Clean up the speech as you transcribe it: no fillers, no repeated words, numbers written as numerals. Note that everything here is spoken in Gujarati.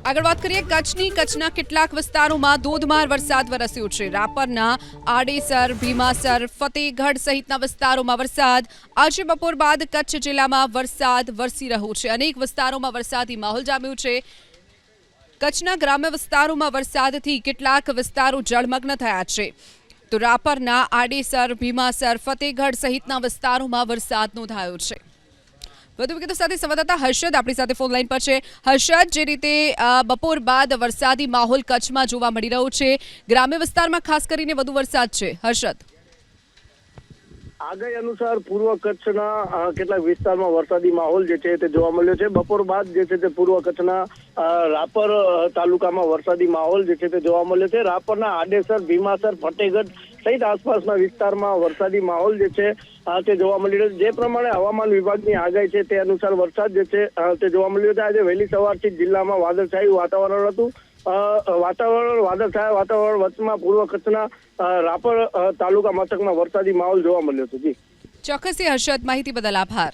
આગળ વાત કરીએ કચ્છના કેટલાક વિસ્તારોમાં ધોધમાર વરસાદ વરસ્યો છે। રાપરના આડેસર, ભીમાસર, ફતેહગઢ સહિતના વિસ્તારોમાં વરસાદ। આજે બપોર બાદ કચ્છ જિલ્લામાં વરસાદ વરસી રહ્યો છે। અનેક વિસ્તારોમાં વરસાદી માહોલ જામ્યો છે। કચ્છના ગ્રામ્ય વિસ્તારોમાં વરસાદથી કેટલાક વિસ્તારો જળમગ્ન થયા છે। તો રાપરના આડેસર, ભીમાસર, ફતેહગઢ સહિતના વિસ્તારોમાં વરસાદ નોંધાયો છે। વધુ વિગતો સાથે સંવાદદાતા હર્ષદ આપણી સાથે ફોન લાઈન પર છે। હર્ષદ, જે રીતે બપોર બાદ વરસાદી માહોલ કચ્છમાં જોવા મળી રહ્યો છે, ગ્રામ્ય વિસ્તારમાં ખાસ કરીને વધુ વરસાદ છે। હર્ષદ, આગાહી અનુસાર પૂર્વ કચ્છના કેટલાક વિસ્તારમાં વરસાદી માહોલ જે છે તે જોવા મળ્યો છે। બપોર બાદ જે છે તે પૂર્વ કચ્છના રાપર તાલુકામાં વરસાદી માહોલ જે છે તે જોવા મળ્યો છે। રાપરના આડેસર, ભીમાસર, ફતેહગઢ સહિત આસપાસના વિસ્તારમાં વરસાદી માહોલ જે છે તે જોવા મળી રહ્યો છે। જે પ્રમાણે હવામાન વિભાગની આગાહી છે તે અનુસાર વરસાદ જે છે તે જોવા મળ્યો છે। આજે વહેલી સવારથી જિલ્લામાં વાદળછાયું વાતાવરણ હતું। વાદળછાયા વાતાવરણ વચમાં પૂર્વ કચ્છના રાપર તાલુકા મથકમાં વરસાદી માહોલ જોવા મળ્યો છે। જી ચોક્કસથી હર્ષદ, માહિતી બદલ આભાર।